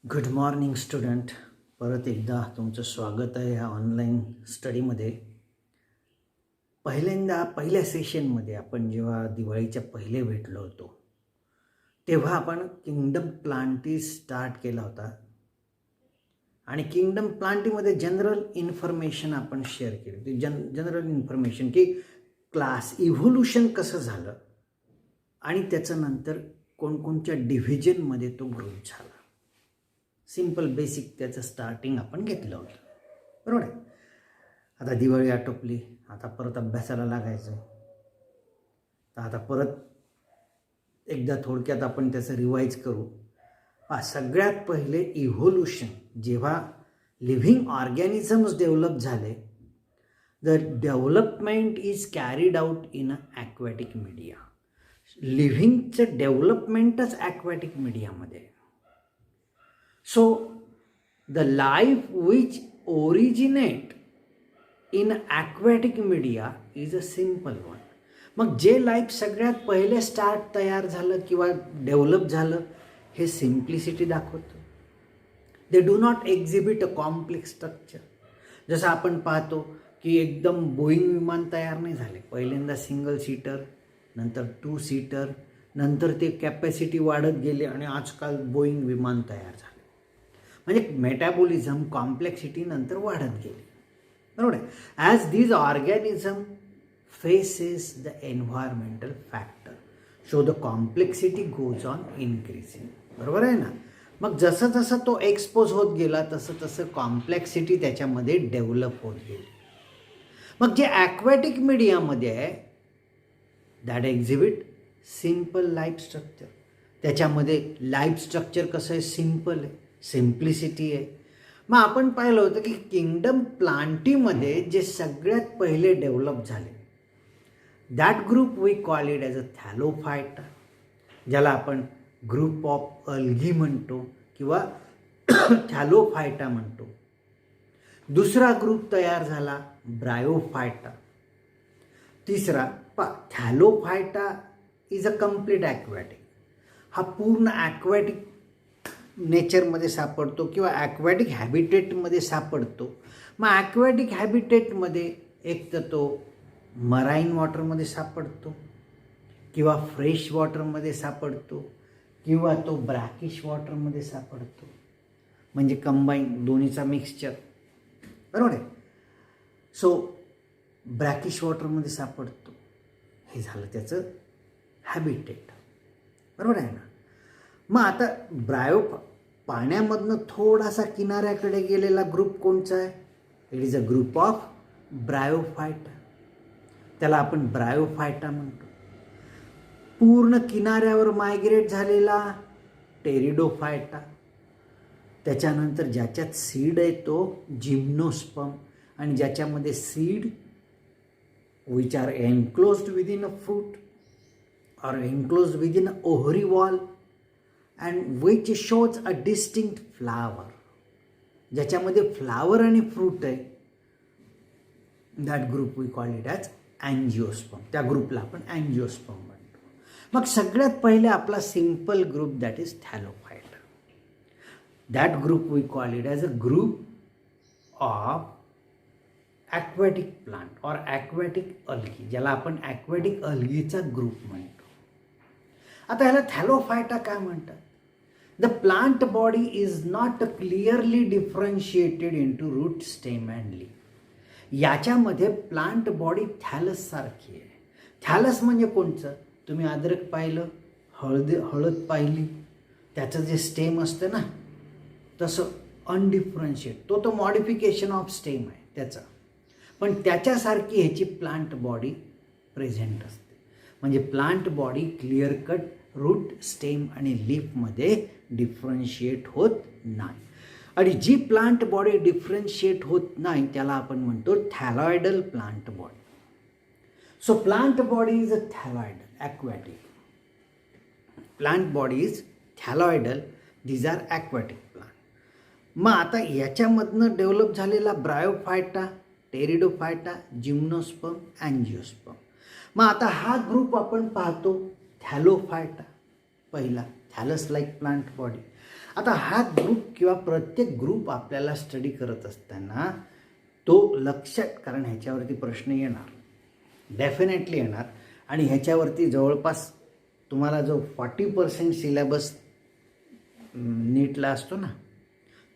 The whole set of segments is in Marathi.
Good morning student. परत एकदा तुमचं स्वागत आहे ह्या ऑनलाईन स्टडीमध्ये. पहिल्या सेशनमध्ये आपण जेव्हा दिवाळीच्या पहिले भेटलो होतो तेव्हा आपण किंगडम प्लांटी स्टार्ट केला होता आणि किंगडम प्लांटीमध्ये जनरल इन्फॉर्मेशन आपण शेअर केली होती. जनरल इन्फॉर्मेशन की क्लास इव्होल्युशन कसं झालं आणि त्याचं नंतर कोणकोणत्या डिव्हिजनमध्ये तो ग्रुप झाला. सिंपल बेसिक त्याचं स्टार्टिंग आपण घेतलं होतं, बरोबर आहे. आता दिवाळी आटोपली, आता परत अभ्यासाला लागायचं. तर आता परत एकदा थोडक्यात आपण त्याचं रिवाईज करू. सगळ्यात पहिले इव्होल्युशन जेव्हा लिव्हिंग ऑर्गॅनिझम्स डेव्हलप झाले, the development is carried out in a aquatic media. लिव्हिंगचं डेव्हलपमेंटच ॲक्वॅटिक मीडियामध्ये. So, the life which originate in aquatic media is a simple one. मग जे लाईफ सगळ्यात पहिले तयार झालं किंवा डेव्हलप झालं हे सिम्प्लिसिटी दाखवतं. They do not exhibit a complex structure. जसं आपण पाहतो की एकदम बोईंग विमान तयार नाही झाले. पहिल्यांदा सिंगल सीटर, नंतर 2 सीटर, नंतर ते कॅपॅसिटी वाढत गेले आणि आजकाल बोईंग विमान तयार झाले. म्हणजे मेटाबॉलिझम कॉम्प्लेक्सिटी नंतर वाढत गेली, बरोबर आहे. As these organism faces the environmental factor, so the complexity goes on increasing, बरोबर आहे ना. मग जसं जसं तो एक्सपोज होत गेला तसं तसं कॉम्प्लेक्सिटी त्याच्यामध्ये डेव्हलप होत गेली. मग जे ॲक्वॅटिक मीडियामध्ये आहे that exhibit simple life structure. त्याच्यामध्ये लाईफ स्ट्रक्चर कसं आहे, सिम्पल आहे, सिम्प्लिसिटी आहे. मग आपण पाहिलं होतं की किंगडम प्लांटीमध्ये जे सगळ्यात पहिले डेव्हलप झाले that group we call it as a Thallophyta, ज्याला आपण ग्रुप ऑफ अल्गी म्हणतो किंवा थॅलोफायटा म्हणतो. दुसरा ग्रुप तयार झाला ब्रायोफायटा. तिसरा Thallophyta is a complete aquatic. हा पूर्ण ॲक्वॅटिक नेचरमध्ये सापडतो किंवा ॲक्वॅटिक हॅबिटेटमध्ये सापडतो. मग ॲक्वॅटिक हॅबिटेटमध्ये एक तर तो मराईन वॉटरमध्ये सापडतो किंवा फ्रेश वॉटरमध्ये सापडतो किंवा तो ब्रॅकिश वॉटरमध्ये सापडतो. म्हणजे कंबाईन दोन्हीचा मिक्सचर, बरोबर आहे. सो ब्रॅकिश वॉटरमध्ये सापडतो. हे झालं त्याचं हॅबिटेट, बरोबर आहे ना. मग आता पाण्यामधनं थोडासा किनाऱ्याकडे गेलेला ग्रुप कोणचा आहे, it is a group of Bryophyta. त्याला आपण ब्रायोफायटा म्हणतो. पूर्ण किनाऱ्यावर मायग्रेट झालेला टेरिडोफायटा. त्याच्यानंतर ज्याच्यात सीड आहे तो जिम्नोस्पर्म, आणि ज्याच्यामध्ये seed which are enclosed within a fruit or enclosed within an ovary wall and which shows a distinct flower. ज्याच्यामध्ये फ्लावर आणि फ्रूट आहे that group we call it as angiosperm. त्या ग्रुपला आपण अँजिओस्पर्म म्हणतो. मग सगळ्यात पहिले आपला simple group that is Thallophyta. That group we call it as a group of aquatic plant और ॲक्वॅटिक अल्गी, ज्याला आपण ॲक्वॅटिक अल्गीचा ग्रुप म्हणतो. आता ह्याला थॅलोफायटा काय म्हणतात. The plant body is not clearly differentiated into root, stem and leaf. याच्यामध्ये प्लांट बॉडी थॅलस सारखी आहे. थॅलस म्हणजे कोणचं, तुम्ही अद्रक पाहिलं, हळद पाहिली, त्याचं जे स्टेम असतं ना तसं अनडिफरन्शिएट, तो मॉडिफिकेशन ऑफ स्टेम आहे त्याचा. पण त्याच्यासारखी ह्याची प्लांट बॉडी प्रेझेंट असते. म्हणजे plant body clear cut root, stem आणि लीफमध्ये डिफरन्शिएट होत नाही. आणि जी प्लांट बॉडी डिफरन्शिएट होत नाही त्याला आपण म्हणतो thalloidal plant body. So plant body is a thalloidal aquatic. Plant body is thalloidal, these are aquatic plant. मग आता याच्यामधनं डेव्हलप झालेला ब्रायोफायटा, टेरिडोफायटा, जिम्नोस्पर्म, अँजिओस्पर्म. मग आता हा ग्रुप आपण पाहतो थॅलोफायटा. पहिला थॅलस लाईक प्लांट बॉडी. आता हा ग्रुप किंवा प्रत्येक ग्रुप आपल्याला स्टडी करत असताना तो लक्षात, कारण ह्याच्यावरती प्रश्न येणार, डेफिनेटली येणार. आणि ह्याच्यावरती जवळपास तुम्हाला जो 40% सिलेबस नीटला असतो ना,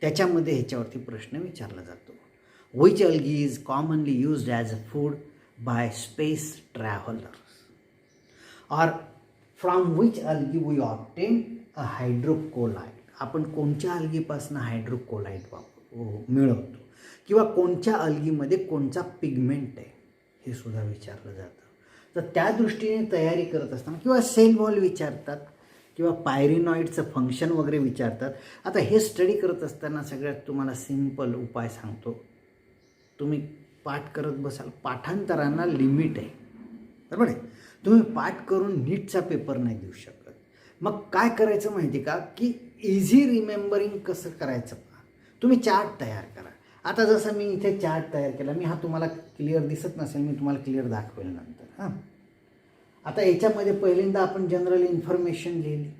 त्याच्यामध्ये ह्याच्यावरती प्रश्न विचारला जातो. Which algae is commonly used as a food by space travellers, or from which algae we obtain a hydrocolloid. आपण कोणत्या अल्गीपासून हायड्रोकोलाइड मिळवतो, किंवा कोणत्या अल्गीमध्ये कोणता पिगमेंट आहे हे सुद्धा विचारलं जातं. तर त्या दृष्टीने तयारी करत असताना किंवा सेल वॉल विचारतात किंवा पायरिनॉइडचं फंक्शन वगैरे विचारतात. आता हे स्टडी करत असताना सगळ्यात तुम्हाला सिंपल उपाय सांगतो. तुम्ही पाठ करत बसाल, पाठांतरांना लिमिट आहे, बरोबर आहे. तुम्ही पाठ करून नीटचा पेपर नाही देऊ शकत. मग काय करायचं माहिती का, की इझी रिमेंबरिंग कसं करायचं, तुम्ही चार्ट तयार करा. आता जसं मी इथे चार्ट तयार केला, मी हा तुम्हाला क्लिअर दिसत नसेल, मी तुम्हाला क्लिअर दाखवेल नंतर. हां, आता याच्यामध्ये पहिल्यांदा आपण जनरल इन्फॉर्मेशन लिहिली,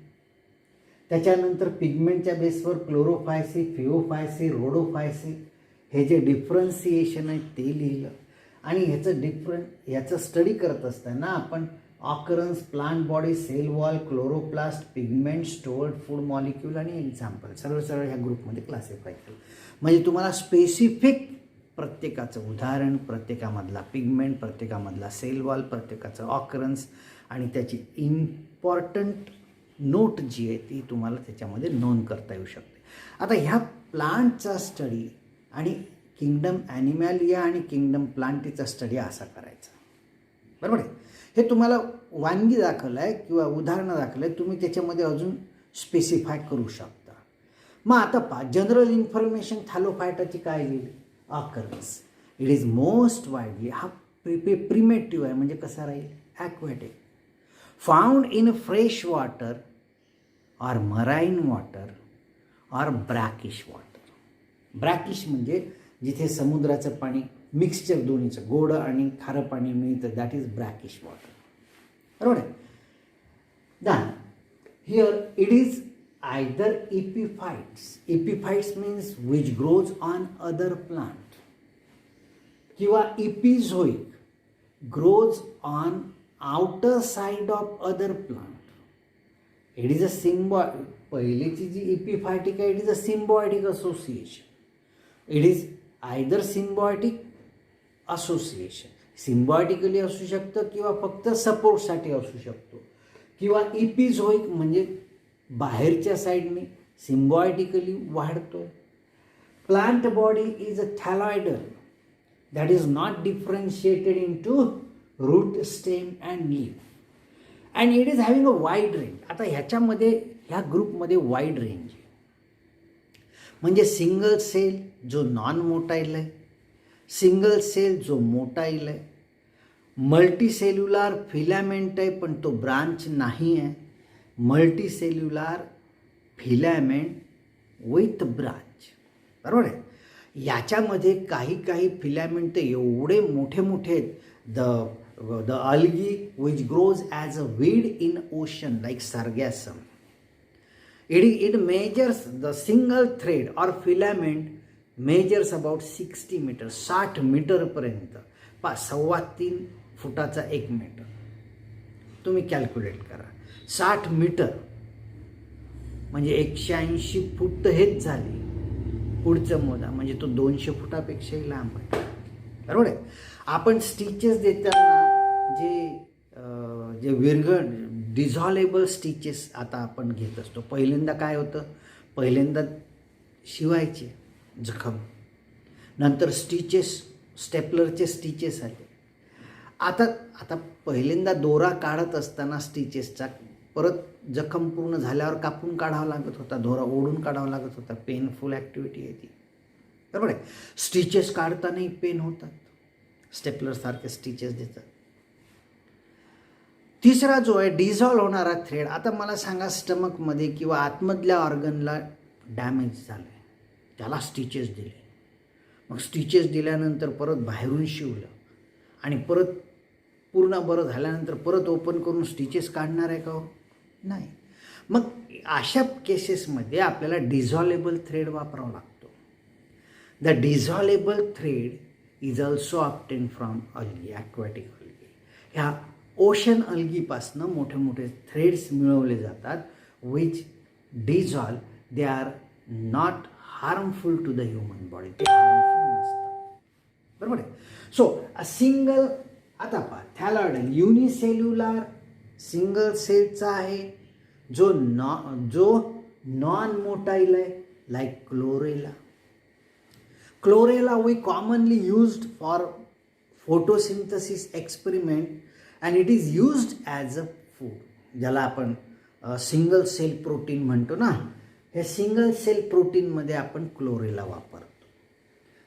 त्याच्यानंतर पिगमेंटच्या बेसवर क्लोरोफायसी, फिओफायसी, रोडोफायसी हे जे डिफरन्सिएशन आहे ते लिहिलं. आणि ह्याचं स्टडी करत असताना आपण occurrence, plant body, cell wall, chloroplast, pigment, stored food molecule आणि एक्झाम्पल सरळ ह्या ग्रुपमध्ये क्लासिफाय केलं. म्हणजे तुम्हाला स्पेसिफिक प्रत्येकाचं उदाहरण, प्रत्येकामधला पिगमेंट, प्रत्येकामधला सेल वॉल, प्रत्येकाचं ऑकरन्स आणि त्याची इम्पॉर्टंट नोट जी आहे ती तुम्हाला त्याच्यामध्ये नोंद करता येऊ शकते. आता ह्या प्लांटचा स्टडी आणि किंगडम ॲनिमॅलिया आणि किंगडम प्लांटीचा स्टडी असा करायचा, बरोबर आहे. हे तुम्हाला वानगी दाखवलं आहे किंवा उदाहरणं दाखवलं आहे, तुम्ही त्याच्यामध्ये अजून स्पेसिफाय करू शकता. मग आता जनरल इन्फॉर्मेशन थॅलोफायटाची काय लिहिली, occurrence. It is most widely, हा प्रिमेटिव्ह आहे, म्हणजे कसा राहील, aquatic, found in fresh water or marine water or brackish water. Brackish म्हणजे जिथे समुद्राचं पाणी मिक्सचर दोन्हीचं, गोड आणि खारं पाणी मिळतं, दॅट इज ब्रॅकिश वॉटर, बरोबर आहे. Then here it is either epiphytes. Epiphytes means which grows on other plant, किंवा epizoic, grows on outer side of other plant. It is a पहिलीची जी एपिफायटिक आहे, it is a symbiotic association. It is either symbiotic association, symbiotically असू शकतं किंवा फक्त सपोर्टसाठी असू शकतो, किंवा एपिझोइक म्हणजे बाहेरच्या साईडने सिम्बॉयटिकली वाढतो. Plant body is a thalloidal that is not differentiated into root, stem and leaf, and it is having a wide range. आता ह्याच्यामध्ये ह्या ग्रुपमध्ये वाईड रेंज आहे, म्हणजे सिंगल सेल जो नॉन मोटाईल आहे, सिंगल सेल जो मोटाईल आहे, मल्टीसेल्युलार फिलॅमेंट आहे पण तो ब्रांच नाही आहे, मल्टीसेल्युलार फिलॅमेंट विथ ब्रांच, बरोबर आहे. याच्यामध्ये काही फिलॅमेंट एवढे मोठे आहेत, the algae which grows as a weed in ocean like sargassum. It measures, the single thread or filament measures about 60 meters, 60 मीटरपर्यंत, 3.25 फुटाचा 1 मीटर. तुम्ही कॅल्क्युलेट करा, 60 मीटर म्हणजे 180 फूट तर हेच झाले. पुढचं मोजा म्हणजे तो 200 फुटापेक्षाही लांब आहे, बरोबर आहे. आपण स्टिचेस देताना जे डिझॉल्वेबल स्टिचेस आता आपण घेत असतो, पहिल्यांदा काय होतं, पहिल्यांदा शिवायचे जखम, नंतर स्टिचेस, स्टेपलरचे स्टिचेस आले. आता पहिल्यांदा दोरा काढत असताना स्टिचेसचा, परत जखम पूर्ण झाल्यावर कापून काढावा लागत होता, दोरा ओढून काढावा लागत होता, पेनफुल ॲक्टिव्हिटी आहे ती, बरोबर आहे. स्टिचेस काढतानाही पेन होतात, स्टेपलरसारखे स्टिचेस देतात. तिसरा जो आहे डिझॉल्व होणारा थ्रेड. आता मला सांगा, स्टमकमध्ये किंवा आतमधल्या ऑर्गनला डॅमेज झालं आहे, त्याला स्टिचेस दिले, मग स्टिचेस दिल्यानंतर परत बाहेरून शिवलं आणि परत पूर्ण बरं झाल्यानंतर परत ओपन करून स्टिचेस काढणार आहे का हो? नाही. मग अशा केसेसमध्ये आपल्याला डिझॉल्वेबल थ्रेड वापरावा लागतो. The dissolvable thread is also obtain from algae, aquatic algae. ह्या ओशन अल्गीपासनं मोठे मोठे थ्रेड्स मिळवले जातात, which dissolve. They are not harmful to the human body, ते हार्मफुल नसतात. बरोबर आहे. सो अ सिंगल, आता पहा थॅलॉइडल युनिसेल्युलर सिंगल सेलचा आहे, जो नॉन मोटाईल आहे, like chlorella. Chlorella we commonly used for photosynthesis experiment and it is used as a food. ज्याला आपण सिंगल सेल प्रोटीन म्हणतो ना, हे सिंगल सेल प्रोटीनमध्ये आपण क्लोरेला वापरतो.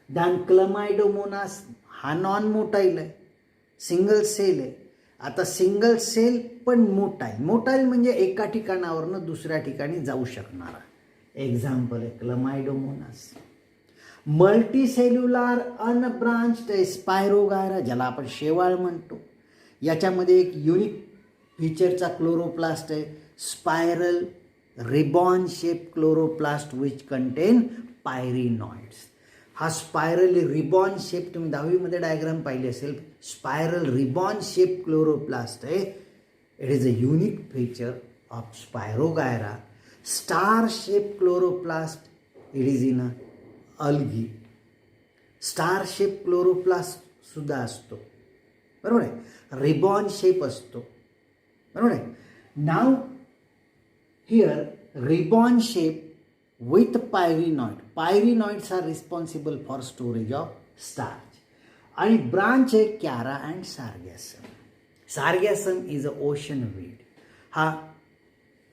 दॅन क्लमायडोमोनास हा नॉन मोटाईल आहे, सिंगल सेल आहे. आता सिंगल सेल पण मोटाईल म्हणजे एका ठिकाणावरनं दुसऱ्या ठिकाणी जाऊ शकणारा. एक्झाम्पल आहे क्लमायडोमोनास. मल्टीसेल्युलर अनब्रांच्ड स्पायरोगायरा, ज्याला आपण शेवाळ म्हणतो. याच्यामध्ये एक युनिक फीचरचा क्लोरोप्लास्ट आहे, spiral ribbon shape chloroplast which contain pyrenoids. हा स्पायरल रिबॉन शेप, तुम्ही 10वीमध्ये डायग्राम पाहिली असेल, स्पायरल रिबॉन शेप क्लोरोप्लास्ट आहे. It is a unique feature of spirogyra. Star shape chloroplast, it is in a algae. Star shape chloroplast सुद्धा असतो, बरोबर आहे. रिबॉन शेप असतो, बरोबर आहे. Now here ribbon shape with pyrenoid. Pyrenoids are responsible for storage of starch. आणि ब्रांच आहे chara and sargassum. Sargassum is a ocean weed. हा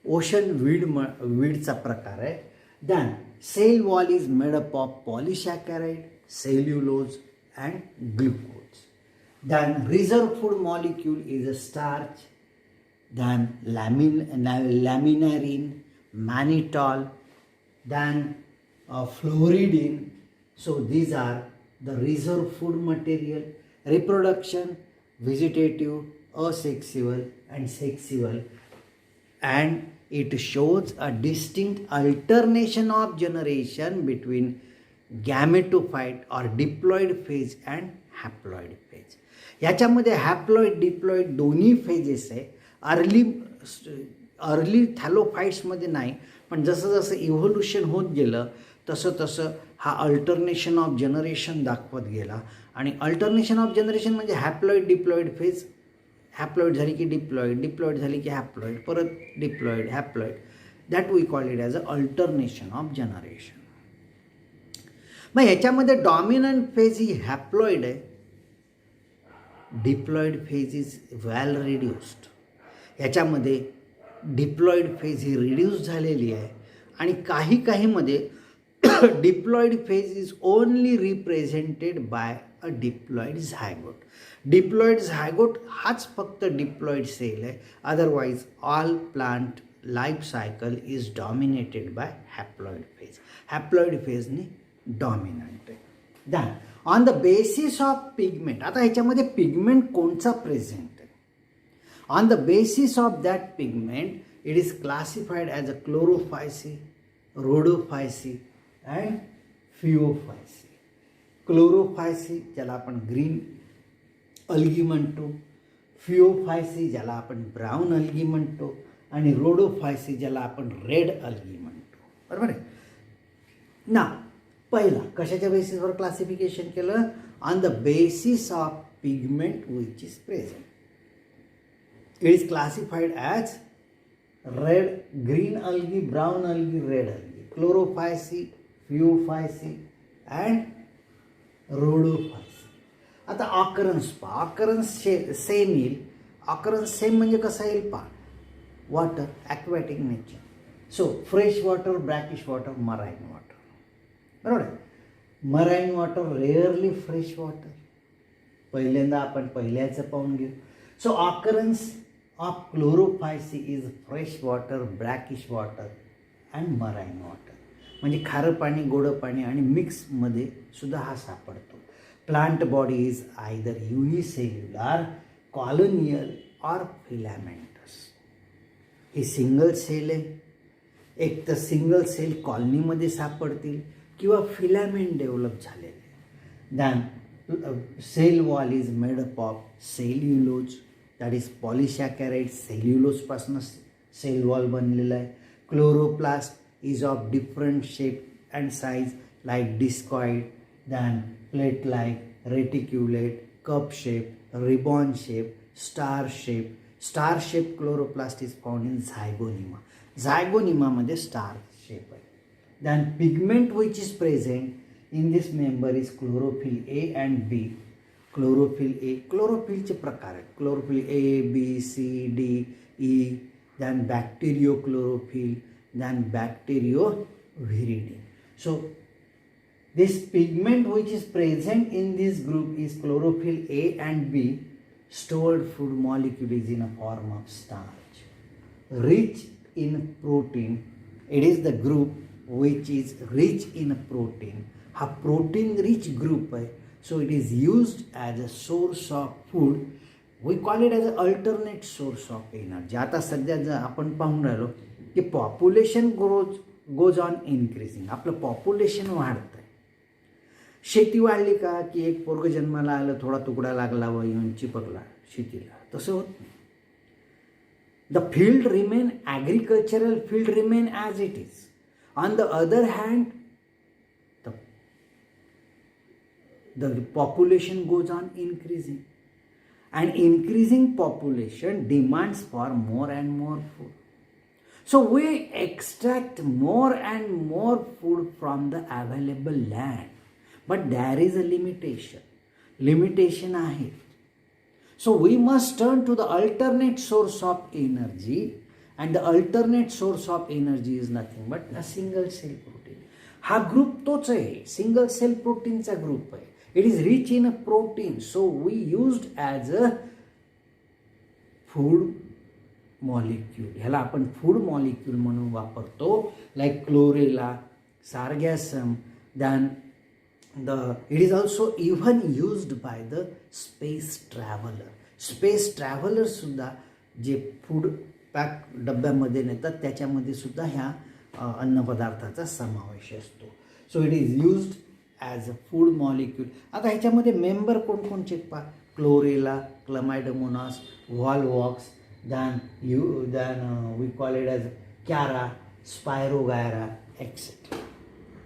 ओशन वीडचा प्रकार आहे. Then cell wall is made up of polysaccharide, cellulose and glucose. Then reserve food molecule is a starch. Then laminarin, mannitol, then fluoridine. So these are the reserve food material. Reproduction, vegetative, asexual and sexual. And it shows a distinct alternation of generation between gametophyte or diploid phase and haploid phase. याच्यामध्ये हॅप्लॉइड डिप्लॉइड दोन्ही फेजेस आहे. अर्ली थॅलोफाईट्समध्ये नाही, पण जसं जसं इव्होल्युशन होत गेलं तसं तसं हा अल्टरनेशन ऑफ जनरेशन दाखवत गेला. आणि अल्टरनेशन ऑफ जनरेशन म्हणजे हॅप्लॉइड डिप्लॉइड फेज. हॅप्लॉइड झाली की डिप्लॉइड, डिप्लॉइड झाली की हॅप्लॉइड, परत diploid, haploid. That we call it as a alternation of generation. मग ह्याच्यामध्ये डॉमिनंट फेज ही हॅप्लॉइड आहे. Diploid phase is well reduced. ह्याच्यामध्ये डिप्लॉइड फेज ही रिड्यूस झालेली आहे. आणि काहीमध्ये diploid phase is only represented by a diploid zygote. Diploid zygote हाच फक्त डिप्लॉइड सेल आहे. Otherwise all plant life cycle is dominated by haploid phase. Haploid फेजने डॉमिनंट आहे. Then on the basis of pigment, आता ह्याच्यामध्ये पिगमेंट कोणचा प्रेझेंट आहे. On the basis of that pigment it is classified as a chlorophyceae, rhodophyceae and phaeophyceae. Chlorophyceae ज्याला आपण ग्रीन अल्गी म्हणतो, फिओफायसी ज्याला आपण ब्राऊन अल्गी म्हणतो, आणि रोडोफायसी ज्याला आपण रेड अल्गी म्हणतो, बरोबर आहे ना. पहिला कशाच्या बेसिसवर क्लासिफिकेशन केलं? On the basis of pigment which is present. It is classified as red, green algae, brown algae, red algae, chlorophyceae, phaeophyceae and rhodophyceae. आता ऑकरन्स पहा. ऑकरन्स सेम येईल. ऑकरन्स सेम म्हणजे कसं येईल पहा. Water, aquatic nature. So fresh water, brackish water, marine water, बरोबर आहे. Marine water rarely fresh water. पहिल्यांदा आपण पहिल्याचं पाहून घेऊ. So occurrence of chlorophyceae is fresh water, brackish water and marine water. म्हणजे खारं पाणी, गोडं पाणी आणि मिक्समध्ये सुद्धा हा सापडतो. Plant body is either unicellular, colonial or filamentous. ही सिंगल सेल आहे. एक तर सिंगल सेल कॉलनीमध्ये सापडतील किंवा फिलामेंट डेव्हलप झालेले. Then cell wall is made up of cellulose, that is polysaccharide. सेल्युलोजपासून सेल वॉल बनलेला आहे. Chloroplast is of different shape and size like discoid, then plate like, reticulate, cup shape, ribbon shape, star shape. Star shape chloroplast is found in zygnema. झायगोनिमामध्ये स्टार शेप आहे. Then pigment which is present in this member is chlorophyll A and B. Chlorophyll A, क्लोरोफिलचे प्रकार आहेत. Chlorophyll A, B, C, D, E. Then bacteriochlorophyll, then bacterioviridin. So this pigment which is present in this group is chlorophyll A and B. Stored food molecule is in a form of starch. Rich in protein, it is the group which is rich in protein. हा protein rich group आहे, so it is used as a source of food. We call it as an alternate source of energy. आता सध्या जर आपण पाहून राहिलो की पॉप्युलेशन गोज ऑन इन्क्रीजिंग. आपलं पॉप्युलेशन वाढतं आहे. शेती वाढली का की एक पोरग जन्माला आलं, थोडा तुकडा लागला व येऊन चिपकला शेतीला, तसं होत नाही. The field remain, agricultural field remain as it is. On the other hand the population goes on increasing, and increasing population demands for more and more food. So we extract more and more food from the available land, but there is a limitation आहे. So we must turn to the alternate source of energy, and the alternate source of energy is nothing but a single cell protein. हा ग्रुप तोच आहे, सिंगल सेल प्रोटीनचा ग्रुप आहे. It is rich in a protein, so we used as a food molecule. ह्याला आपण फूड मॉलिक्यूल म्हणून वापरतो. Like chlorella, sargassum. Then it is also even used by the space traveler. Space traveller सुद्धा जे फूड पॅक डब्यामध्ये नेतात त्याच्यामध्ये सुद्धा ह्या अन्नपदार्थाचा समावेश असतो. So it is used as a food molecule. आता ह्याच्यामध्ये मेंबर कोणकोणचे पहा, chlorella, chlamydomonas, volvox, then we call it as chara, spirogyra etcetera.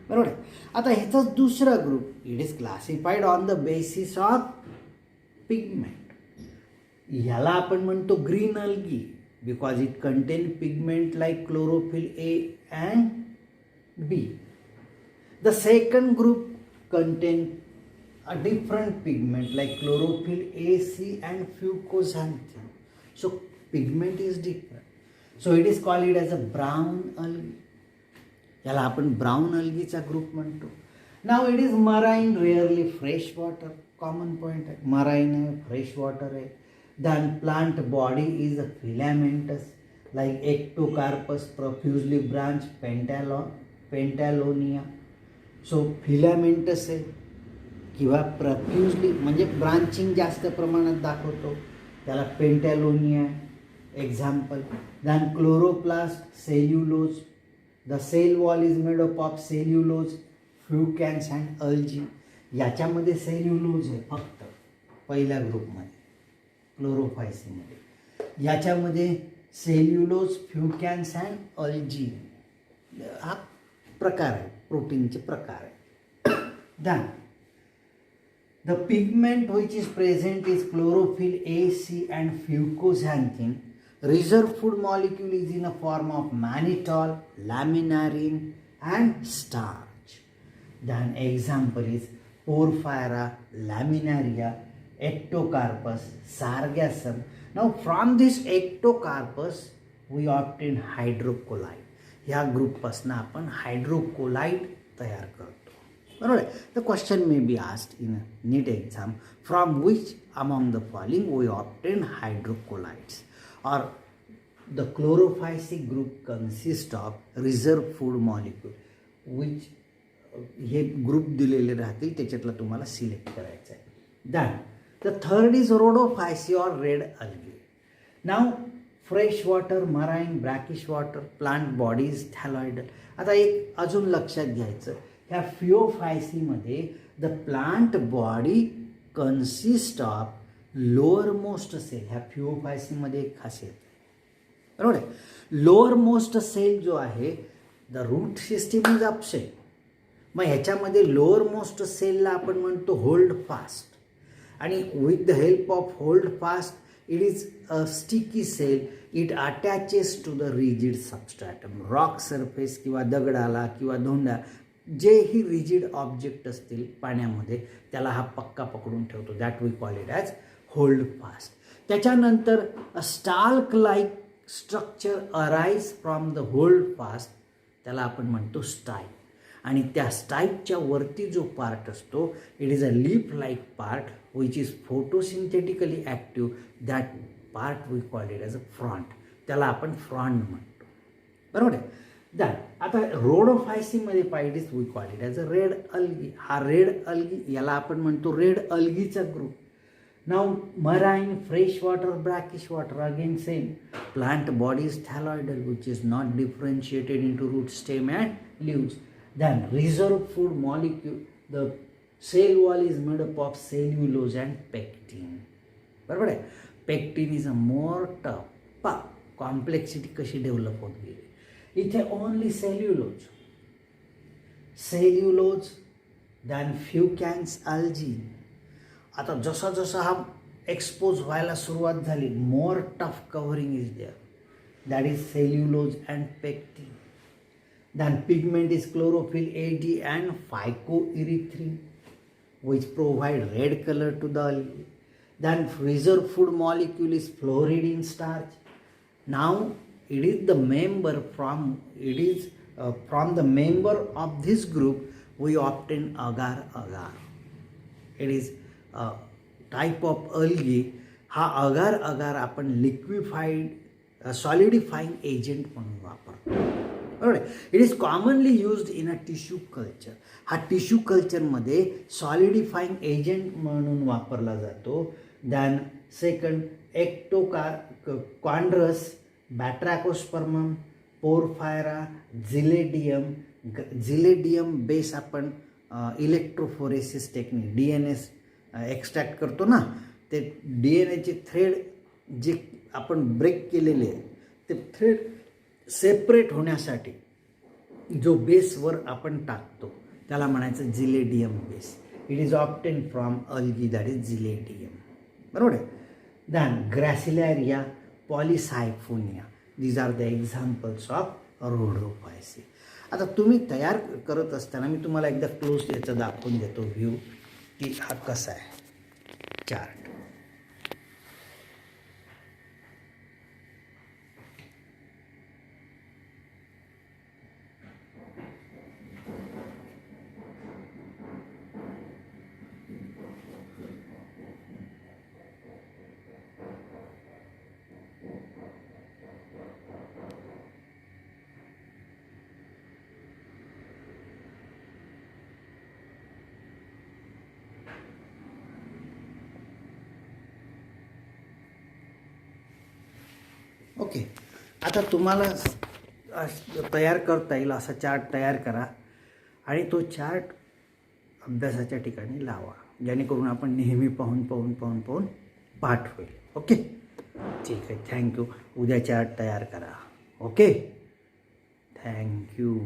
बरोबर आहे. आता ह्याचा दुसरा group, it is classified on the basis of pigment. ह्याला आपण म्हणतो green algae because it contain pigment like chlorophyll A and B. The second group contain a different pigment like chlorophyll A, C and fucoxanthin. So pigment is different. So it is called as a brown algae. याला आपण ब्राउन अल्गीचा ग्रुप म्हणतो. Now it is marine, rarely fresh water. Common point आहे, मराईन आहे, फ्रेश वॉटर आहे. Then plant body is a filamentous like ectocarpus, profusely branch, pentalonia. So filamentous आहे किंवा प्रफ्युजली म्हणजे ब्रांचिंग जास्त प्रमाणात दाखवतो, त्याला pentalonia example. Then chloroplast, cellulose. The cell wall is made up of cellulose, fucans and algin. याच्यामध्ये सेल्युलोज आहे फक्त पहिल्या ग्रुपमध्ये, क्लोरोफायसीमध्ये. याच्यामध्ये सेल्युलोज, फ्युकॅन्स अँड अल्जी हा प्रकार आहे, प्रोटीनचे प्रकार आहे. Then the pigment which is present is chlorophyll A, C and fucoxanthin. Reserve food molecule is in a form of mannitol, laminarin and starch. Then example is porphyra, laminaria, ectocarpus, sargassum. Now from this ectocarpus we obtain hydrocolloid. ह्या ग्रुपपासून आपण हायड्रोकोलाइड तयार करतो. बरोबर आहे. The question may be asked in NEET exam, from which among the following we obtain hydrocolloids. Or the chlorophyceae group consist of reserve food molecule which हे ग्रुप दिलेले राहतील त्याच्यातला तुम्हाला सिलेक्ट करायचं आहे. Then the third is rhodophyceae or red algae. Now fresh water, marine, brackish water, plant bodies, thalloidal. आता एक अजून लक्षात घ्यायचं, ह्या फिओफायसीमध्ये the plant body consist of lower most cell. ह्या फिओफायसीमध्ये एक खासियत आहे, बरोबर आहे. लोअर मोस्ट सेल जो आहे, the root system is absent. मग ह्याच्यामध्ये लोअर मोस्ट सेलला आपण म्हणतो होल्ड फास्ट, आणि with the help of holdfast it is a sticky cell. It attaches to the rigid substratum. Rock surface किंवा दगडाला किंवा धोंडा, जेही रिजिड ऑब्जेक्ट असतील पाण्यामध्ये, त्याला हा पक्का पकडून ठेवतो. That we call it as holdfast. त्याच्यानंतर a stalk like structure arise from the holdfast, त्याला आपण म्हणतो स्टाईप. आणि त्या स्टाईपच्या वरती जो पार्ट असतो, it is a leaf like part which is photosynthetically active. That part we call it as a frond, त्याला आपण फ्रॉन्ट म्हणतो, बरोबर आहे. दॅट आता रोडोफायसीमध्ये पाहिजेच we call it as a red algae. हा रेड अल्गी, याला आपण म्हणतो रेड अल्गीचा group. Now marine, fresh water, brackish water, again same. Plant bodies, thalloidal which is not differentiated into root, stem and leaves. Then reserve food molecule, the cell wall is made up of cellulose and pectin. बरोबर आहे. Pectin is a more tough. Complexity कशी डेव्हलप होत गेली. इथे only cellulose, than fucans algae. आता जसा जसा हा एक्सपोज व्हायला सुरुवात झाली, more tough covering is there. That is cellulose and pectin. Then pigment is chlorophyll A, D and phycoerythrin which provide red color to the algae. Then reserve food molecule is fluoridine starch. Now it is the member from the member of this group we obtain agar agar. It is a type of algae. हा agar agar आपण liquefied solidifying agent म्हणून वापरतो, बरोबर आहे. It is commonly used in a tissue culture. हा टिश्यू कल्चरमध्ये सॉलिडिफाईंग एजंट म्हणून वापरला जातो. दॅन सेकंड कॉन्ड्रस, बॅट्रॅकोस्पर्मम, पोरफायरा, झिलेडियम बेस आपण इलेक्ट्रोफोरेसिस टेक्निक, DNA एक्स्ट्रॅक्ट करतो ना, ते DNA थ्रेड जे आपण ब्रेक केलेले आहे, ते थ्रेड सेपरेट होण्यासाठी जो बेसवर आपण टाकतो त्याला म्हणायचं gelidium base. It is obtain from algae, that is gelidium, बरोबर आहे. Then gracilaria, polysiphonia, these are the examples of rhodophyceae. आता तुम्ही तयार करत असताना मी तुम्हाला एकदा क्लोज याचं दाखवून देतो व्ह्यू, की हा कसा आहे चार्ट. ओके, आता तुम्हाला तयार करता येईल असा चार्ट तयार करा आणि तो चार्ट अभ्यासाच्या ठिकाणी लावा, जेणेकरून आपण नेहमी पाहून पाठ होईल. ओके, ठीक आहे. थँक्यू. उद्या चार्ट तयार करा. Okay, thank you.